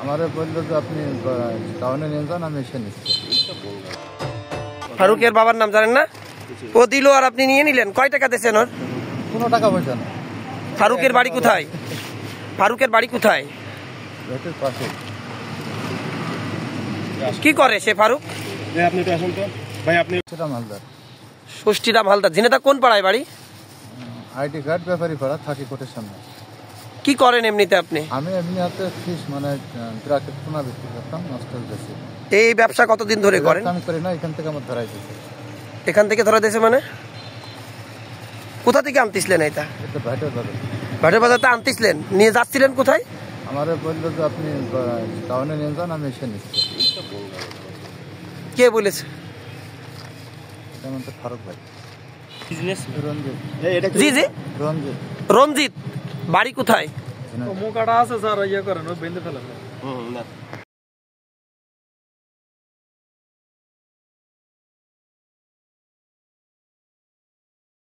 আমারে বললো যে আপনি টাউনে নিয়ে যান, আমি এসে নিচ্ছি। ফারুকের বাবার নাম জানেন না? ও দিল আর আপনি নিয়ে নিলেন। কয় টাকা দিয়েছেন ওর? কোনো টাকা পয়সা না। ফারুকের বাড়ি কোথায়? ফারুকের বাড়ি কোথায়? গেটের পাশে। কি করে সে ফারুক? আপনি একটু আসুন তো ভাই। আপনি সেটা মালদার। ষষ্ঠীরাম হালদার। ঝিনেদা কোন পাড়ায় বাড়ি? আইডি কার্ড ব্যাপারী পাড়া, থাকি কোর্টের সামনে। কি করেন এমনিতে আপনি? আমি এমনি হাতে ফিস মানে ট্রাকের পোনা বিক্রি করতাম, নষ্ট গেছি। এই ব্যবসা কতদিন ধরে করেন? আমি করি না, এখান থেকে আমার ধরাই দিচ্ছে। এখান থেকে ধরা দিয়েছে মানে? কোথা থেকে আনতেছিলেন এটা? এটা ভাইটার দাদা। ভাটের বাজারটা আনতেছিলেন, নিয়ে যাচ্ছিলেন কোথায়? আমারে বললো যে আপনি টাউনে নিয়ে যান, আমি এসে নিচ্ছি। কে বলেছে? এটা আমাদের ফারুক ভাই। বিজনেস রঞ্জিত। জি জি, রঞ্জিত। রঞ্জিত। বাড়ি কোথায়? ঝিনাইদহ। মুখ কাটা আছে স্যার, ইয়ে করেন, ও বেঁধে ফেলেন।